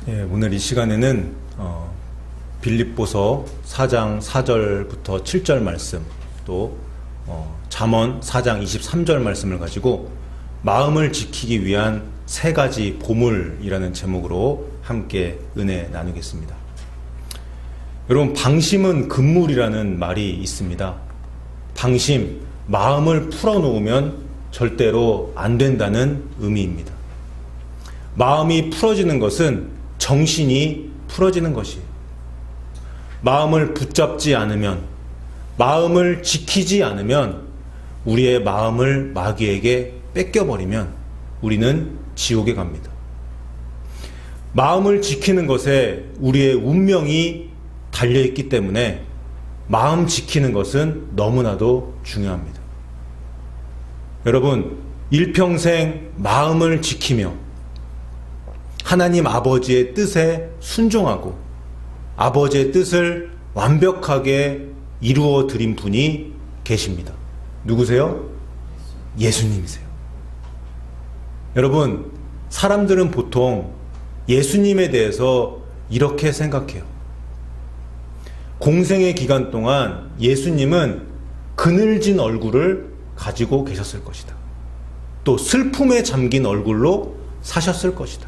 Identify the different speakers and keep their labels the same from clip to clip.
Speaker 1: 오늘 이 시간에는 빌립보서 4장 4절부터 7절 말씀, 또 잠언 4장 23절 말씀을 가지고 마음을 지키기 위한 세 가지 보물이라는 제목으로 함께 은혜 나누겠습니다. 여러분, 방심은 금물이라는 말이 있습니다. 방심, 마음을 풀어놓으면 절대로 안 된다는 의미입니다. 마음이 풀어지는 것은 정신이 풀어지는 것이에요. 마음을 붙잡지 않으면, 마음을 지키지 않으면, 우리의 마음을 마귀에게 뺏겨버리면 우리는 지옥에 갑니다. 마음을 지키는 것에 우리의 운명이 달려있기 때문에 마음 지키는 것은 너무나도 중요합니다. 여러분, 일평생 마음을 지키며 하나님 아버지의 뜻에 순종하고 아버지의 뜻을 완벽하게 이루어 드린 분이 계십니다. 누구세요? 예수님이세요. 여러분, 사람들은 보통 예수님에 대해서 이렇게 생각해요. 공생의 기간 동안 예수님은 그늘진 얼굴을 가지고 계셨을 것이다. 또 슬픔에 잠긴 얼굴로 사셨을 것이다.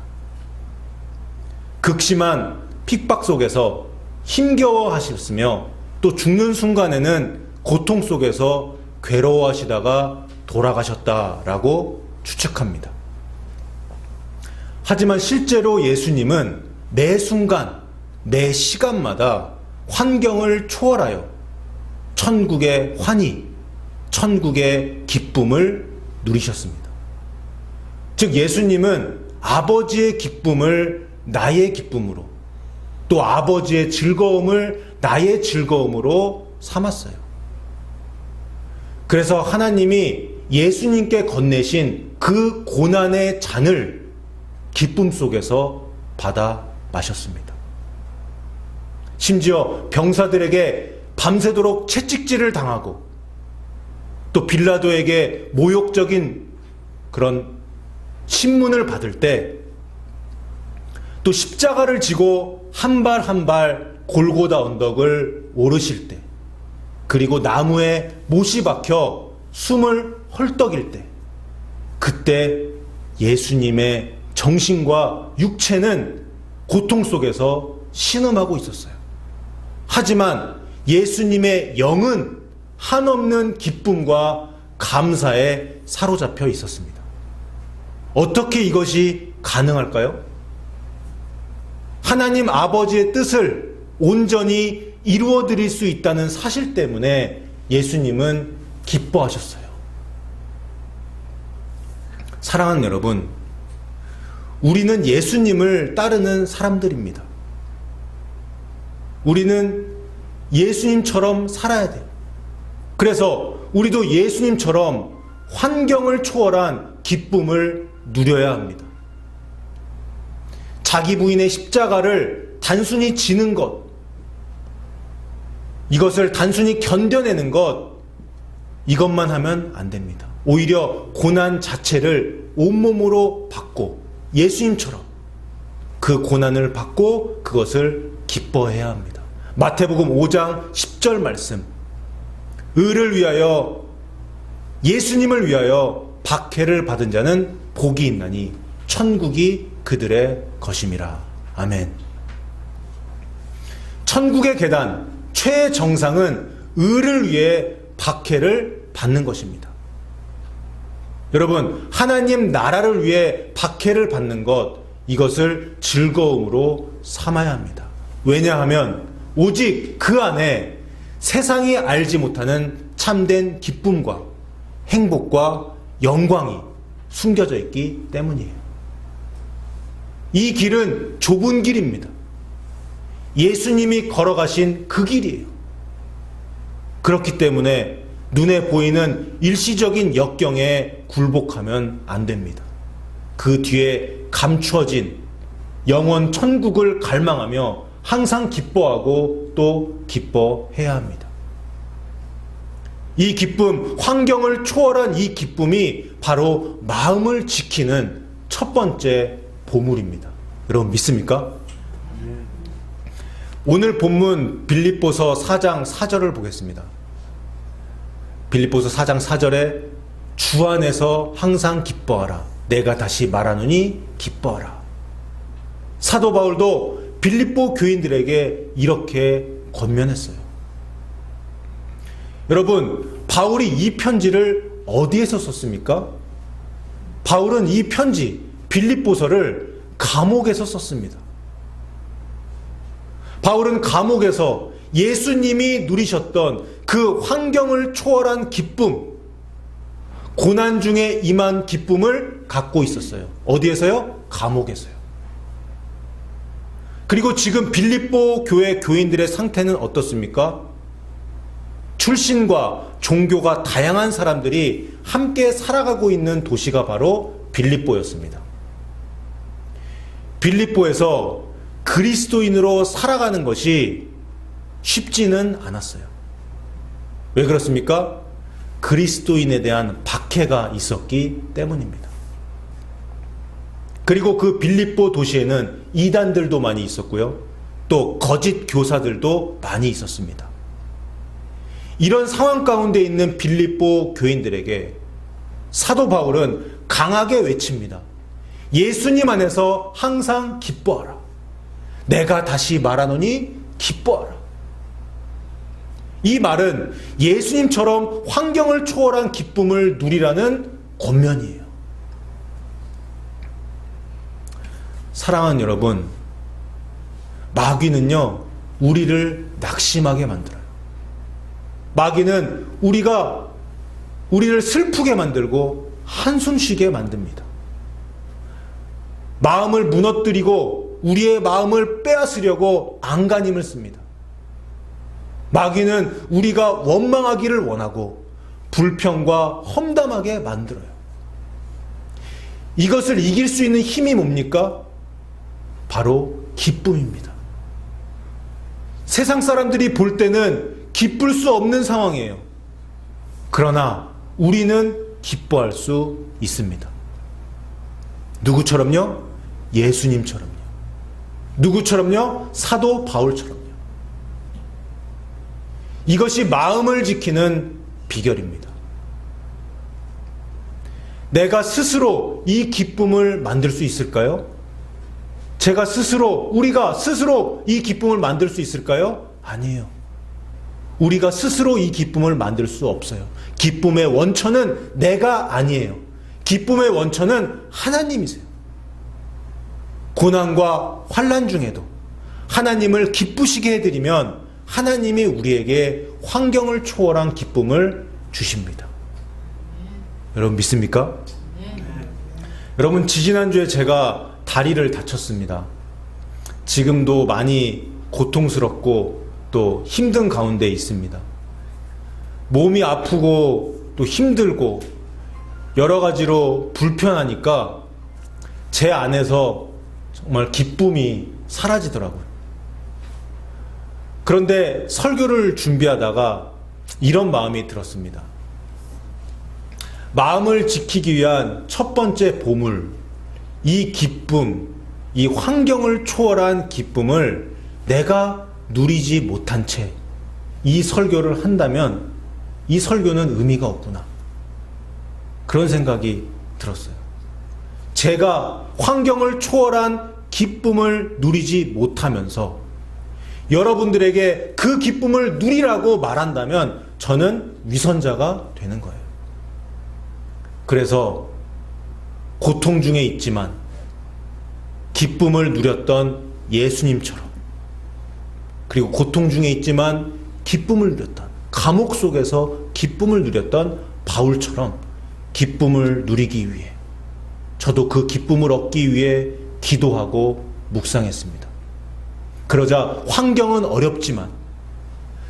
Speaker 1: 극심한 핍박 속에서 힘겨워하셨으며 또 죽는 순간에는 고통 속에서 괴로워하시다가 돌아가셨다라고 추측합니다. 하지만 실제로 예수님은 매 순간, 매 시간마다 환경을 초월하여 천국의 환희, 천국의 기쁨을 누리셨습니다. 즉, 예수님은 아버지의 기쁨을 나의 기쁨으로, 또 아버지의 즐거움을 나의 즐거움으로 삼았어요. 그래서 하나님이 예수님께 건네신 그 고난의 잔을 기쁨 속에서 받아 마셨습니다. 심지어 병사들에게 밤새도록 채찍질을 당하고 또 빌라도에게 모욕적인 그런 신문을 받을 때, 또 십자가를 지고 한 발 한 발 골고다 언덕을 오르실 때, 그리고 나무에 못이 박혀 숨을 헐떡일 때, 그때 예수님의 정신과 육체는 고통 속에서 신음하고 있었어요. 하지만 예수님의 영은 한없는 기쁨과 감사에 사로잡혀 있었습니다. 어떻게 이것이 가능할까요? 하나님 아버지의 뜻을 온전히 이루어 드릴 수 있다는 사실 때문에 예수님은 기뻐하셨어요. 사랑하는 여러분, 우리는 예수님을 따르는 사람들입니다. 우리는 예수님처럼 살아야 돼요. 그래서 우리도 예수님처럼 환경을 초월한 기쁨을 누려야 합니다. 자기 부인의 십자가를 단순히 지는 것, 이것을 단순히 견뎌내는 것, 이것만 하면 안 됩니다. 오히려 고난 자체를 온몸으로 받고 예수님처럼 그 고난을 받고 그것을 기뻐해야 합니다. 마태복음 5장 10절 말씀, 의를 위하여, 예수님을 위하여 박해를 받은 자는 복이 있나니 천국이 그들의 것임이라. 아멘. 천국의 계단 최정상은 의를 위해 박해를 받는 것입니다. 여러분, 하나님 나라를 위해 박해를 받는 것, 이것을 즐거움으로 삼아야 합니다. 왜냐하면 오직 그 안에 세상이 알지 못하는 참된 기쁨과 행복과 영광이 숨겨져 있기 때문이에요. 이 길은 좁은 길입니다. 예수님이 걸어가신 그 길이에요. 그렇기 때문에 눈에 보이는 일시적인 역경에 굴복하면 안 됩니다. 그 뒤에 감추어진 영원 천국을 갈망하며 항상 기뻐하고 또 기뻐해야 합니다. 이 기쁨, 환경을 초월한 이 기쁨이 바로 마음을 지키는 첫 번째 보물입니다. 여러분 믿습니까? 오늘 본문 빌립보서 4장 4절을 보겠습니다. 빌립보서 4장 4절에 주 안에서 항상 기뻐하라. 내가 다시 말하노니 기뻐하라. 사도 바울도 빌립보 교인들에게 이렇게 권면했어요. 여러분, 바울이 이 편지를 어디에서 썼습니까? 바울은 이 편지, 빌립보서를 감옥에서 썼습니다. 바울은 감옥에서 예수님이 누리셨던 그 환경을 초월한 기쁨, 고난 중에 임한 기쁨을 갖고 있었어요. 어디에서요? 감옥에서요. 그리고 지금 빌립보 교회 교인들의 상태는 어떻습니까? 출신과 종교가 다양한 사람들이 함께 살아가고 있는 도시가 바로 빌립보였습니다. 빌립보에서 그리스도인으로 살아가는 것이 쉽지는 않았어요. 왜 그렇습니까? 그리스도인에 대한 박해가 있었기 때문입니다. 그리고 그 빌립보 도시에는 이단들도 많이 있었고요. 또 거짓 교사들도 많이 있었습니다. 이런 상황 가운데 있는 빌립보 교인들에게 사도 바울은 강하게 외칩니다. 예수님 안에서 항상 기뻐하라. 내가 다시 말하노니 기뻐하라. 이 말은 예수님처럼 환경을 초월한 기쁨을 누리라는 권면이에요. 사랑하는 여러분, 마귀는요, 우리를 낙심하게 만들어요. 마귀는 우리를 슬프게 만들고 한숨 쉬게 만듭니다. 마음을 무너뜨리고 우리의 마음을 빼앗으려고 안간힘을 씁니다. 마귀는 우리가 원망하기를 원하고 불평과 험담하게 만들어요. 이것을 이길 수 있는 힘이 뭡니까? 바로 기쁨입니다. 세상 사람들이 볼 때는 기쁠 수 없는 상황이에요. 그러나 우리는 기뻐할 수 있습니다. 누구처럼요? 예수님처럼요. 누구처럼요? 사도 바울처럼요. 이것이 마음을 지키는 비결입니다. 내가 스스로 이 기쁨을 만들 수 있을까요? 우리가 스스로 이 기쁨을 만들 수 있을까요? 아니에요. 우리가 스스로 이 기쁨을 만들 수 없어요. 기쁨의 원천은 내가 아니에요. 기쁨의 원천은 하나님이세요. 고난과 환난 중에도 하나님을 기쁘시게 해드리면 하나님이 우리에게 환경을 초월한 기쁨을 주십니다. 여러분 믿습니까? 여러분, 지지난주에 제가 다리를 다쳤습니다. 지금도 많이 고통스럽고 또 힘든 가운데 있습니다. 몸이 아프고 또 힘들고 여러 가지로 불편하니까 제 안에서 정말 기쁨이 사라지더라고요. 그런데 설교를 준비하다가 이런 마음이 들었습니다. 마음을 지키기 위한 첫 번째 보물, 이 기쁨, 이 환경을 초월한 기쁨을 내가 누리지 못한 채 이 설교를 한다면 이 설교는 의미가 없구나. 그런 생각이 들었어요. 제가 환경을 초월한 기쁨을 누리지 못하면서 여러분들에게 그 기쁨을 누리라고 말한다면 저는 위선자가 되는 거예요. 그래서 고통 중에 있지만 기쁨을 누렸던 예수님처럼, 그리고 고통 중에 있지만 기쁨을 누렸던, 감옥 속에서 기쁨을 누렸던 바울처럼 기쁨을 누리기 위해 저도 그 기쁨을 얻기 위해 기도하고 묵상했습니다. 그러자 환경은 어렵지만,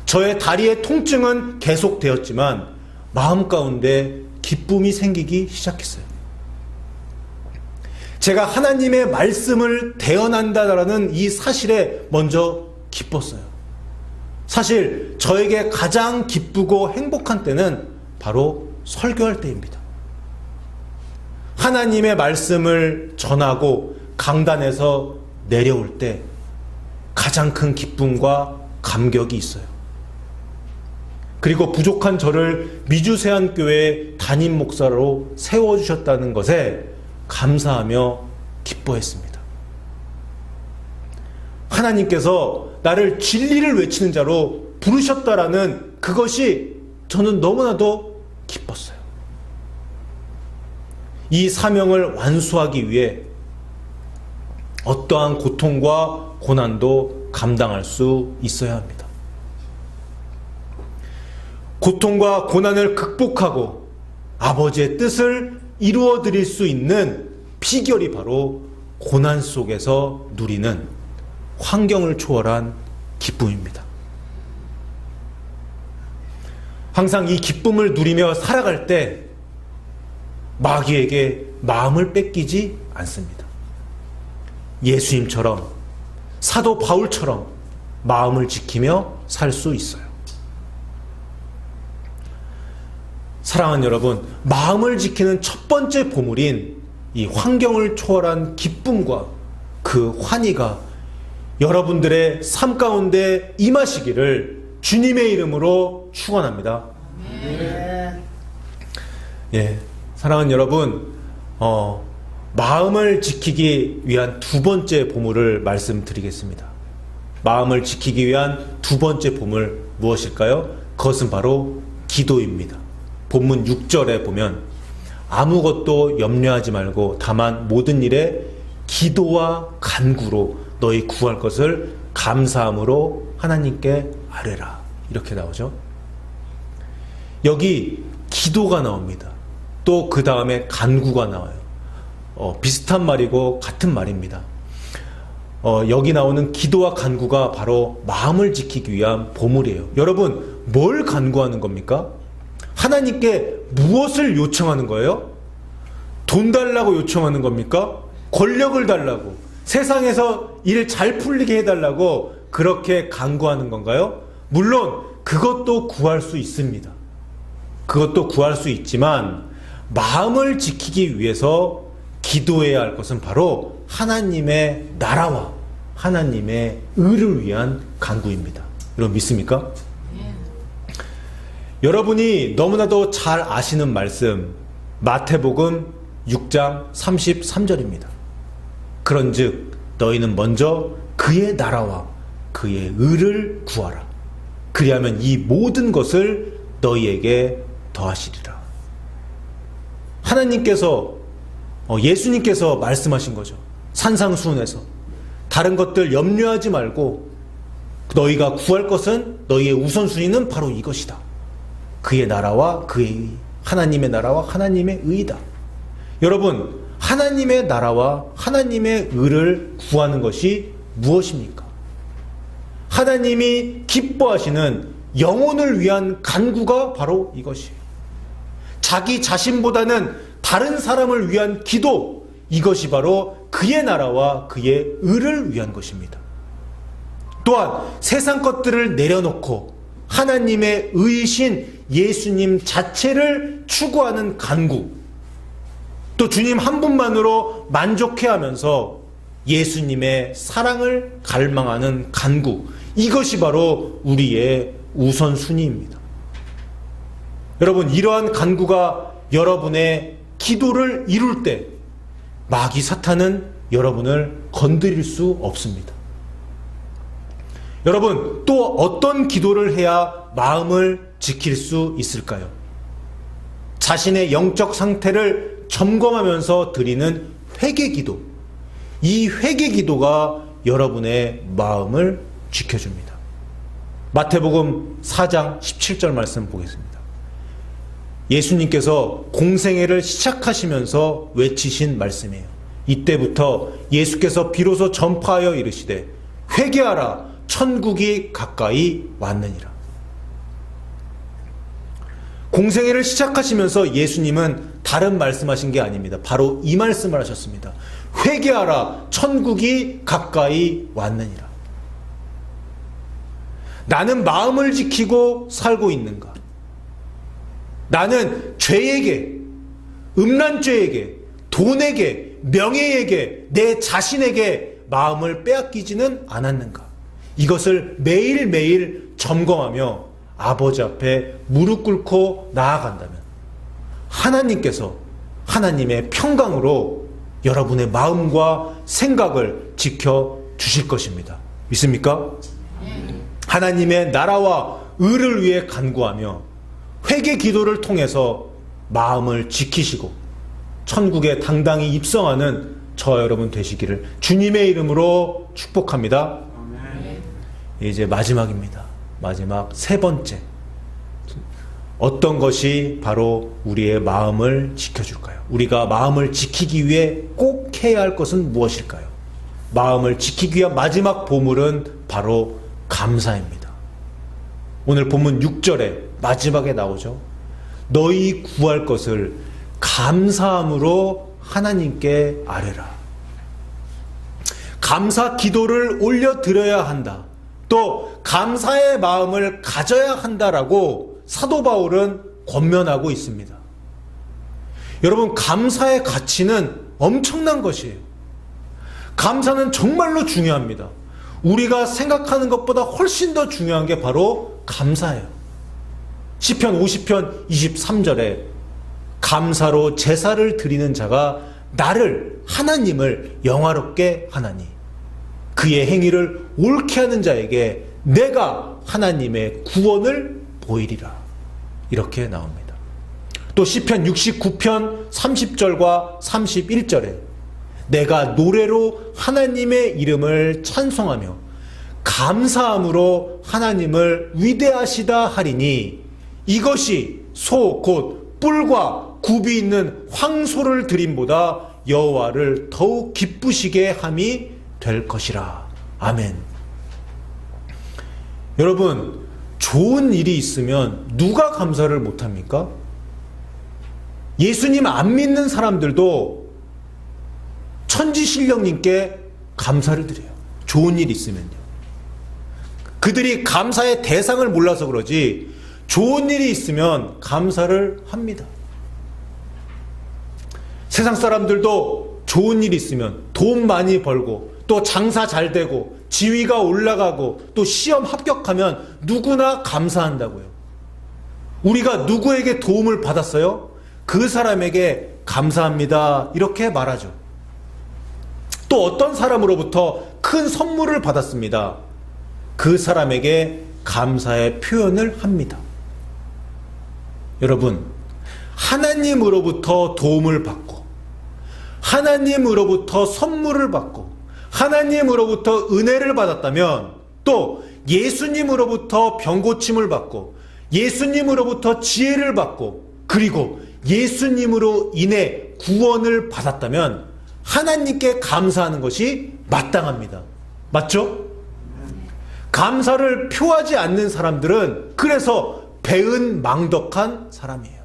Speaker 1: 저의 다리의 통증은 계속되었지만 마음 가운데 기쁨이 생기기 시작했어요. 제가 하나님의 말씀을 대언한다라는 이 사실에 먼저 기뻤어요. 사실 저에게 가장 기쁘고 행복한 때는 바로 설교할 때입니다. 하나님의 말씀을 전하고 강단에서 내려올 때 가장 큰 기쁨과 감격이 있어요. 그리고 부족한 저를 미주세안교회 담임 목사로 세워주셨다는 것에 감사하며 기뻐했습니다. 하나님께서 나를 진리를 외치는 자로 부르셨다라는 그것이 저는 너무나도 기뻤어요. 이 사명을 완수하기 위해 어떠한 고통과 고난도 감당할 수 있어야 합니다. 고통과 고난을 극복하고 아버지의 뜻을 이루어 드릴 수 있는 비결이 바로 고난 속에서 누리는 환경을 초월한 기쁨입니다. 항상 이 기쁨을 누리며 살아갈 때 마귀에게 마음을 뺏기지 않습니다. 예수님처럼, 사도 바울처럼 마음을 지키며 살 수 있어요. 사랑하는 여러분, 마음을 지키는 첫 번째 보물인 이 환경을 초월한 기쁨과 그 환희가 여러분들의 삶 가운데 임하시기를 주님의 이름으로 축원합니다. 예, 사랑하는 여러분, 마음을 지키기 위한 두 번째 보물을 말씀드리겠습니다. 마음을 지키기 위한 두 번째 보물 무엇일까요? 그것은 바로 기도입니다. 본문 6절에 보면 아무것도 염려하지 말고 다만 모든 일에 기도와 간구로 너희 구할 것을 감사함으로 하나님께 아뢰라. 이렇게 나오죠. 여기 기도가 나옵니다. 또 그 다음에 간구가 나와요. 비슷한 말이고 같은 말입니다. 여기 나오는 기도와 간구가 바로 마음을 지키기 위한 보물이에요. 여러분, 뭘 간구하는 겁니까? 하나님께 무엇을 요청하는 거예요? 돈 달라고 요청하는 겁니까? 권력을 달라고, 세상에서 일 잘 풀리게 해달라고 그렇게 간구하는 건가요? 물론 그것도 구할 수 있습니다. 그것도 구할 수 있지만 마음을 지키기 위해서 기도해야 할 것은 바로 하나님의 나라와 하나님의 의를 위한 간구입니다. 여러분 믿습니까? 여러분이 너무나도 잘 아시는 말씀, 마태복음 6장 33절입니다. 그런즉 너희는 먼저 그의 나라와 그의 의를 구하라. 그리하면 이 모든 것을 너희에게 더하시리라. 하나님께서, 예수님께서 말씀하신 거죠. 산상수훈에서 다른 것들 염려하지 말고 너희가 구할 것은, 너희의 우선순위는 바로 이것이다. 그의 나라와 그의 의, 하나님의 나라와 하나님의 의이다. 여러분, 하나님의 나라와 하나님의 의를 구하는 것이 무엇입니까? 하나님이 기뻐하시는 영혼을 위한 간구가 바로 이것이에요. 자기 자신보다는 다른 사람을 위한 기도, 이것이 바로 그의 나라와 그의 의를 위한 것입니다. 또한 세상 것들을 내려놓고 하나님의 의이신 예수님 자체를 추구하는 간구, 또 주님 한 분만으로 만족해하면서 예수님의 사랑을 갈망하는 간구, 이것이 바로 우리의 우선순위입니다. 여러분, 이러한 간구가 여러분의 기도를 이룰 때 마귀 사탄은 여러분을 건드릴 수 없습니다. 여러분, 또 어떤 기도를 해야 마음을 지킬 수 있을까요? 자신의 영적 상태를 점검하면서 드리는 회개기도. 이 회개기도가 여러분의 마음을 지켜줍니다. 마태복음 4장 17절 말씀 보겠습니다. 예수님께서 공생애를 시작하시면서 외치신 말씀이에요. 이때부터 예수께서 비로소 전파하여 이르시되 회개하라, 천국이 가까이 왔느니라. 공생애를 시작하시면서 예수님은 다른 말씀하신 게 아닙니다. 바로 이 말씀을 하셨습니다. 회개하라, 천국이 가까이 왔느니라. 나는 마음을 지키고 살고 있는가? 나는 죄에게, 음란죄에게, 돈에게, 명예에게, 내 자신에게 마음을 빼앗기지는 않았는가? 이것을 매일매일 점검하며 아버지 앞에 무릎 꿇고 나아간다면 하나님께서 하나님의 평강으로 여러분의 마음과 생각을 지켜주실 것입니다. 믿습니까? 하나님의 나라와 의를 위해 간구하며 회개 기도를 통해서 마음을 지키시고 천국에 당당히 입성하는 저와 여러분 되시기를 주님의 이름으로 축복합니다. 이제 마지막입니다. 마지막 세 번째. 어떤 것이 바로 우리의 마음을 지켜줄까요? 우리가 마음을 지키기 위해 꼭 해야 할 것은 무엇일까요? 마음을 지키기 위한 마지막 보물은 바로 감사입니다. 오늘 본문 6절에 마지막에 나오죠. 너희 구할 것을 감사함으로 하나님께 아뢰라. 감사 기도를 올려드려야 한다. 또 감사의 마음을 가져야 한다라고 사도 바울은 권면하고 있습니다. 여러분, 감사의 가치는 엄청난 것이에요. 감사는 정말로 중요합니다. 우리가 생각하는 것보다 훨씬 더 중요한 게 바로 감사예요. 시편 50편 23절에 감사로 제사를 드리는 자가 나를 하나님을 영화롭게 하나니 그의 행위를 옳게 하는 자에게 내가 하나님의 구원을 보이리라. 이렇게 나옵니다. 또 시편 69편 30절과 31절에 내가 노래로 하나님의 이름을 찬송하며 감사함으로 하나님을 위대하시다 하리니 이것이 소 곧 뿔과 굽이 있는 황소를 드림보다 여호와를 더욱 기쁘시게 함이 될 것이라. 아멘. 여러분, 좋은 일이 있으면 누가 감사를 못합니까? 예수님 안 믿는 사람들도 천지신령님께 감사를 드려요. 좋은 일이 있으면요. 그들이 감사의 대상을 몰라서 그러지 좋은 일이 있으면 감사를 합니다. 세상 사람들도 좋은 일이 있으면 돈 많이 벌고 또 장사 잘 되고 지위가 올라가고 또 시험 합격하면 누구나 감사한다고요. 우리가 누구에게 도움을 받았어요? 그 사람에게 감사합니다. 이렇게 말하죠. 또 어떤 사람으로부터 큰 선물을 받았습니다. 그 사람에게 감사의 표현을 합니다. 여러분, 하나님으로부터 도움을 받고 하나님으로부터 선물을 받고 하나님으로부터 은혜를 받았다면 또 예수님으로부터 병고침을 받고 예수님으로부터 지혜를 받고 그리고 예수님으로 인해 구원을 받았다면 하나님께 감사하는 것이 마땅합니다. 맞죠? 감사를 표하지 않는 사람들은 그래서 배은망덕한 사람이에요.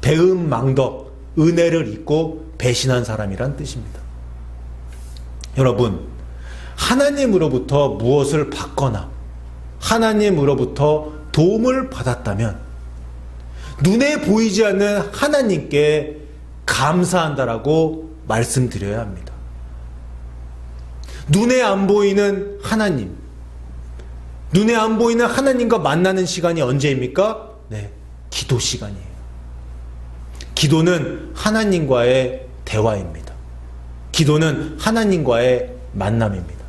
Speaker 1: 배은망덕, 은혜를 잊고 배신한 사람이란 뜻입니다. 여러분, 하나님으로부터 무엇을 받거나 하나님으로부터 도움을 받았다면 눈에 보이지 않는 하나님께 감사한다라고 말씀드려야 합니다. 눈에 안 보이는 하나님, 눈에 안 보이는 하나님과 만나는 시간이 언제입니까? 네, 기도 시간이에요. 기도는 하나님과의 대화입니다. 기도는 하나님과의 만남입니다.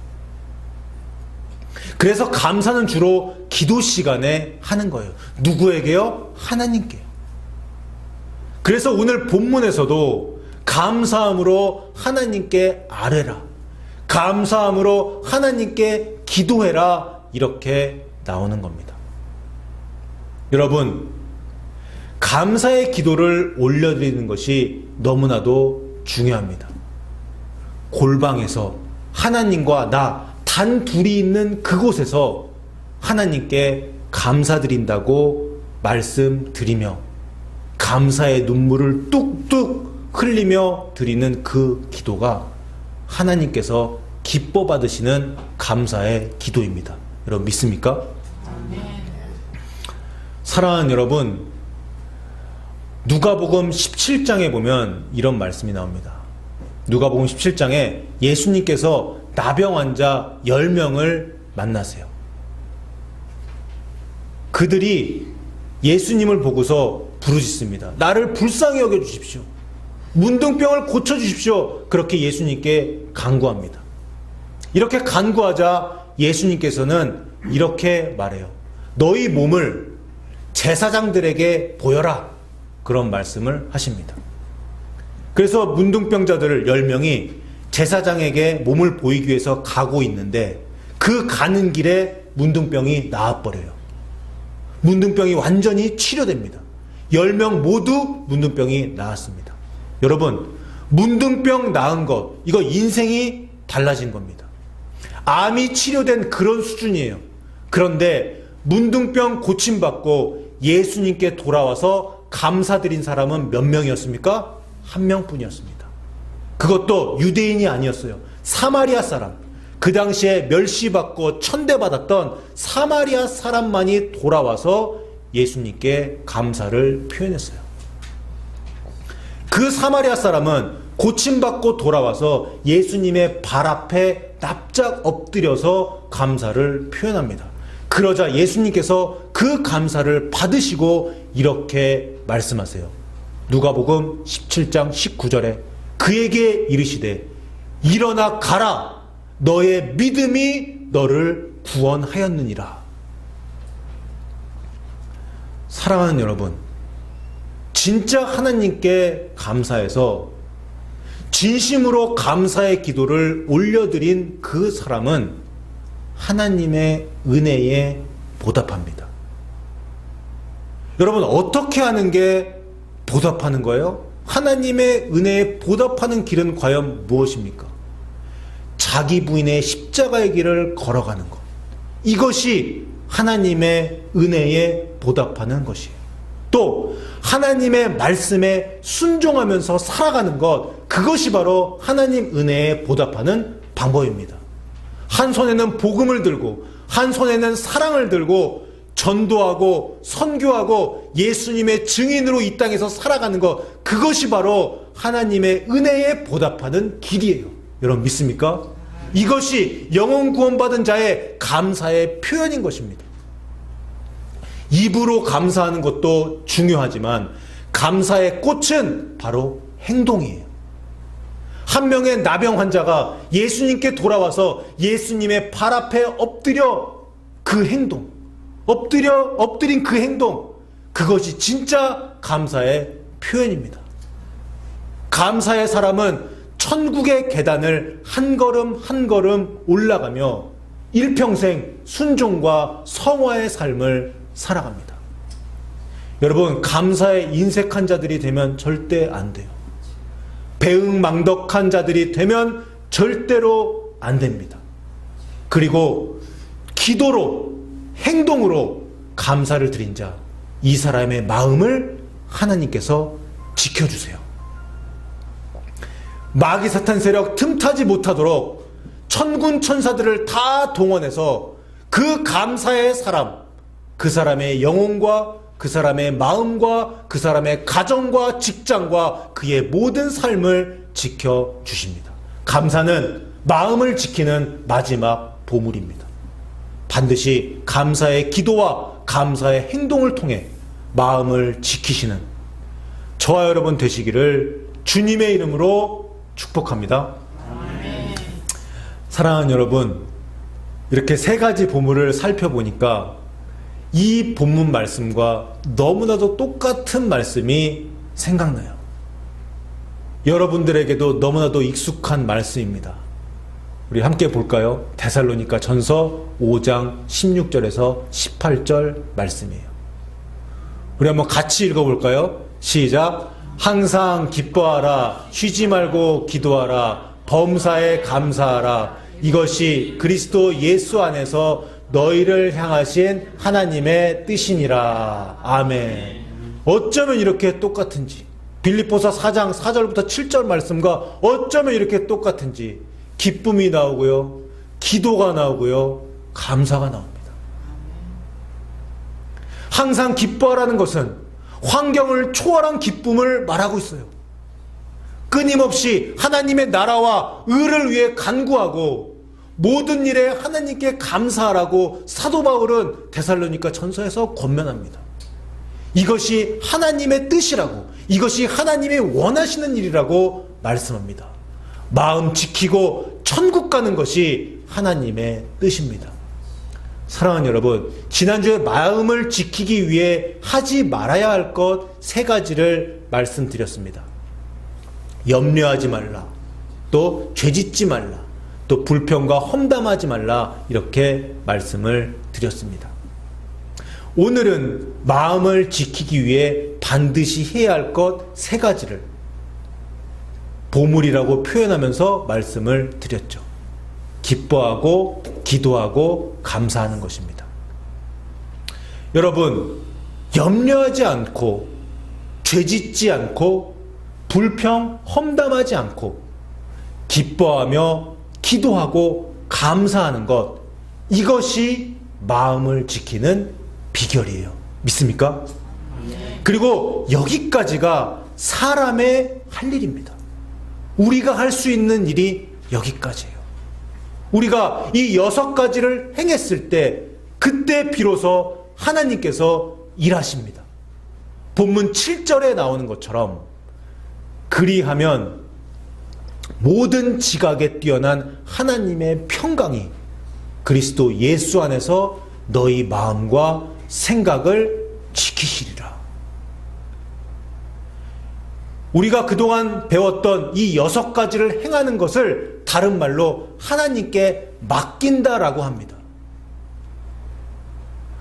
Speaker 1: 그래서 감사는 주로 기도 시간에 하는 거예요. 누구에게요? 하나님께요. 그래서 오늘 본문에서도 감사함으로 하나님께 아뢰라, 감사함으로 하나님께 기도해라, 이렇게 나오는 겁니다. 여러분, 감사의 기도를 올려드리는 것이 너무나도 중요합니다. 골방에서 하나님과 나 단 둘이 있는 그곳에서 하나님께 감사드린다고 말씀드리며 감사의 눈물을 뚝뚝 흘리며 드리는 그 기도가 하나님께서 기뻐 받으시는 감사의 기도입니다. 여러분 믿습니까? 사랑하는 여러분, 누가복음 17장에 보면 이런 말씀이 나옵니다. 누가복음 17장에 예수님께서 나병 환자 10명을 만나세요. 그들이 예수님을 보고서 부르짖습니다. 나를 불쌍히 여겨주십시오. 문둥병을 고쳐주십시오. 그렇게 예수님께 간구합니다. 이렇게 간구하자 예수님께서는 이렇게 말해요. 너희 몸을 제사장들에게 보여라. 그런 말씀을 하십니다. 그래서 문둥병자들 10명이 제사장에게 몸을 보이기 위해서 가고 있는데 그 가는 길에 문둥병이 나아버려요. 문둥병이 완전히 치료됩니다. 10명 모두 문둥병이 나았습니다. 여러분, 문둥병 나은 것, 이거 인생이 달라진 겁니다. 암이 치료된 그런 수준이에요. 그런데 문둥병 고침받고 예수님께 돌아와서 감사드린 사람은 몇 명이었습니까? 한 명뿐이었습니다. 그것도 유대인이 아니었어요. 사마리아 사람. 그 당시에 멸시받고 천대받았던 사마리아 사람만이 돌아와서 예수님께 감사를 표현했어요. 그 사마리아 사람은 고침받고 돌아와서 예수님의 발 앞에 납작 엎드려서 감사를 표현합니다. 그러자 예수님께서 그 감사를 받으시고 이렇게 말씀하세요. 누가복음 17장 19절에 그에게 이르시되 일어나 가라. 너의 믿음이 너를 구원하였느니라. 사랑하는 여러분, 진짜 하나님께 감사해서 진심으로 감사의 기도를 올려드린 그 사람은 하나님의 은혜에 보답합니다. 여러분, 어떻게 하는 게 보답하는 거예요? 하나님의 은혜에 보답하는 길은 과연 무엇입니까? 자기 부인의 십자가의 길을 걸어가는 것. 이것이 하나님의 은혜에 보답하는 것이에요. 또 하나님의 말씀에 순종하면서 살아가는 것, 그것이 바로 하나님 은혜에 보답하는 방법입니다. 한 손에는 복음을 들고 한 손에는 사랑을 들고 전도하고 선교하고 예수님의 증인으로 이 땅에서 살아가는 것, 그것이 바로 하나님의 은혜에 보답하는 길이에요. 여러분 믿습니까? 이것이 영혼 구원받은 자의 감사의 표현인 것입니다. 입으로 감사하는 것도 중요하지만 감사의 꽃은 바로 행동이에요. 한 명의 나병 환자가 예수님께 돌아와서 예수님의 발 앞에 엎드려 그 행동, 엎드린 그 행동, 그것이 진짜 감사의 표현입니다. 감사의 사람은 천국의 계단을 한 걸음 한 걸음 올라가며 일평생 순종과 성화의 삶을 살아갑니다. 여러분, 감사에 인색한 자들이 되면 절대 안 돼요. 배응망덕한 자들이 되면 절대로 안 됩니다. 그리고 기도로, 행동으로 감사를 드린 자, 이 사람의 마음을 하나님께서 지켜주세요. 마귀 사탄 세력 틈타지 못하도록 천군 천사들을 다 동원해서 그 감사의 사람, 그 사람의 영혼과 그 사람의 마음과 그 사람의 가정과 직장과 그의 모든 삶을 지켜주십니다. 감사는 마음을 지키는 마지막 보물입니다. 반드시 감사의 기도와 감사의 행동을 통해 마음을 지키시는 저와 여러분 되시기를 주님의 이름으로 축복합니다. 사랑하는 여러분, 이렇게 세 가지 보물을 살펴보니까 이 본문 말씀과 너무나도 똑같은 말씀이 생각나요. 여러분들에게도 너무나도 익숙한 말씀입니다. 우리 함께 볼까요? 데살로니가 전서 5장 16절에서 18절 말씀이에요. 우리 한번 같이 읽어볼까요? 시작. 항상 기뻐하라. 쉬지 말고 기도하라. 범사에 감사하라. 이것이 그리스도 예수 안에서 너희를 향하신 하나님의 뜻이니라. 아멘. 어쩌면 이렇게 똑같은지, 빌립보서 4장 4절부터 7절 말씀과 어쩌면 이렇게 똑같은지, 기쁨이 나오고요, 기도가 나오고요, 감사가 나옵니다. 항상 기뻐하라는 것은 환경을 초월한 기쁨을 말하고 있어요. 끊임없이 하나님의 나라와 의를 위해 간구하고 모든 일에 하나님께 감사하라고 사도 바울은 데살로니가 전서에서 권면합니다. 이것이 하나님의 뜻이라고, 이것이 하나님이 원하시는 일이라고 말씀합니다. 마음 지키고 천국 가는 것이 하나님의 뜻입니다. 사랑하는 여러분, 지난주에 마음을 지키기 위해 하지 말아야 할 것 3가지를 말씀드렸습니다. 염려하지 말라, 또 죄짓지 말라, 또 불평과 험담하지 말라, 이렇게 말씀을 드렸습니다. 오늘은 마음을 지키기 위해 반드시 해야 할 것 3가지를 보물이라고 표현하면서 말씀을 드렸죠. 기뻐하고 기도하고 감사하는 것입니다. 여러분, 염려하지 않고 죄짓지 않고 불평 험담하지 않고 기뻐하며 기도하고 감사하는 것, 이것이 마음을 지키는 비결이에요. 믿습니까? 그리고 여기까지가 사람의 할 일입니다. 우리가 할 수 있는 일이 여기까지예요. 우리가 이 6가지를 행했을 때, 그때 비로소 하나님께서 일하십니다. 본문 7절에 나오는 것처럼 그리하면 모든 지각에 뛰어난 하나님의 평강이 그리스도 예수 안에서 너희 마음과 생각을 지키시리라. 우리가 그동안 배웠던 이 6가지를 행하는 것을 다른 말로 하나님께 맡긴다라고 합니다.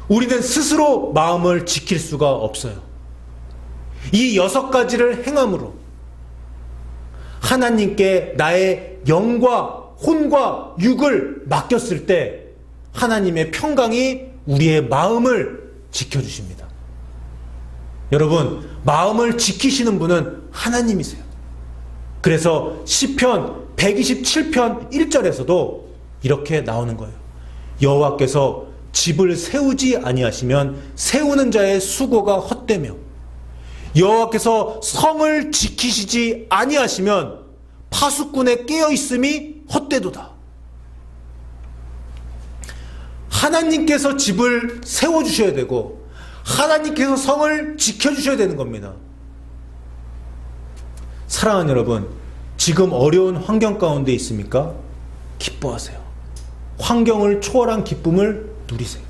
Speaker 1: 우리는 스스로 마음을 지킬 수가 없어요. 이 6가지를 행함으로 하나님께 나의 영과 혼과 육을 맡겼을 때 하나님의 평강이 우리의 마음을 지켜주십니다. 여러분, 마음을 지키시는 분은 하나님이세요. 그래서 시편 127편 1절에서도 이렇게 나오는 거예요. 여호와께서 집을 세우지 아니하시면 세우는 자의 수고가 헛되며 여호와께서 성을 지키시지 아니하시면 파수꾼의 깨어있음이 헛되도다. 하나님께서 집을 세워주셔야 되고 하나님께서 성을 지켜주셔야 되는 겁니다. 사랑하는 여러분, 지금 어려운 환경 가운데 있습니까? 기뻐하세요. 환경을 초월한 기쁨을 누리세요.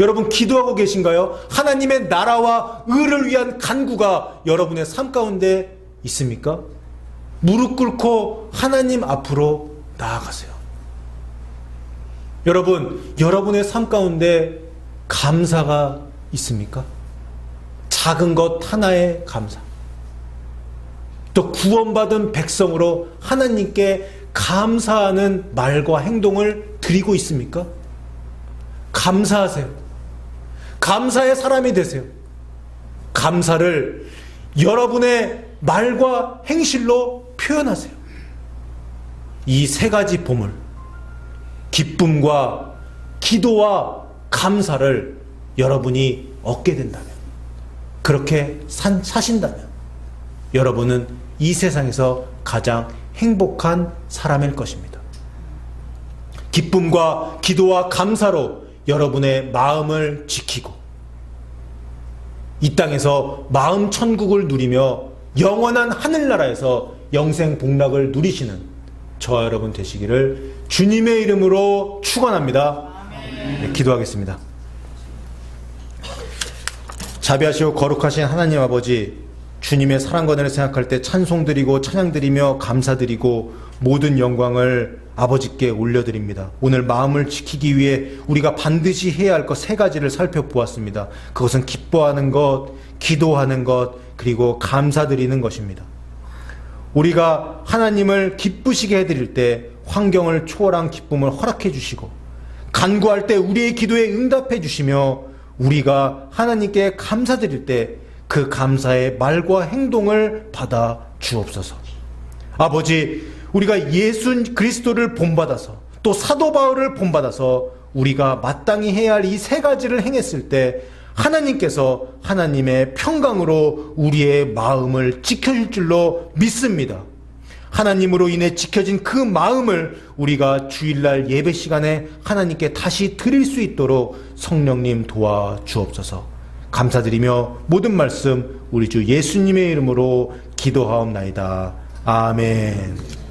Speaker 1: 여러분, 기도하고 계신가요? 하나님의 나라와 의를 위한 간구가 여러분의 삶 가운데 있습니까? 무릎 꿇고 하나님 앞으로 나아가세요. 여러분, 여러분의 삶 가운데 감사가 있습니까? 작은 것 하나의 감사. 또 구원받은 백성으로 하나님께 감사하는 말과 행동을 드리고 있습니까? 감사하세요. 감사의 사람이 되세요. 감사를 여러분의 말과 행실로 표현하세요. 이 3가지 보물, 기쁨과 기도와 감사를 여러분이 얻게 된다면, 그렇게 사신다면 여러분은 이 세상에서 가장 행복한 사람일 것입니다. 기쁨과 기도와 감사로 여러분의 마음을 지키고 이 땅에서 마음 천국을 누리며 영원한 하늘나라에서 영생 복락을 누리시는 저와 여러분 되시기를 주님의 이름으로 축원합니다. 네, 기도하겠습니다. 자비하시고 거룩하신 하나님 아버지, 주님의 사랑과 은혜를 생각할 때 찬송드리고 찬양드리며 감사드리고 모든 영광을 아버지께 올려드립니다. 오늘 마음을 지키기 위해 우리가 반드시 해야 할 것 3가지를 살펴보았습니다. 그것은 기뻐하는 것, 기도하는 것, 그리고 감사드리는 것입니다. 우리가 하나님을 기쁘시게 해드릴 때 환경을 초월한 기쁨을 허락해 주시고, 간구할 때 우리의 기도에 응답해 주시며, 우리가 하나님께 감사드릴 때 그 감사의 말과 행동을 받아 주옵소서. 아버지, 우리가 예수 그리스도를 본받아서 또 사도 바울을 본받아서 우리가 마땅히 해야 할 이 3가지를 행했을 때 하나님께서 하나님의 평강으로 우리의 마음을 지켜줄 줄로 믿습니다. 하나님으로 인해 지켜진 그 마음을 우리가 주일날 예배 시간에 하나님께 다시 드릴 수 있도록 성령님 도와주옵소서. 감사드리며 모든 말씀 우리 주 예수님의 이름으로 기도하옵나이다. 아멘.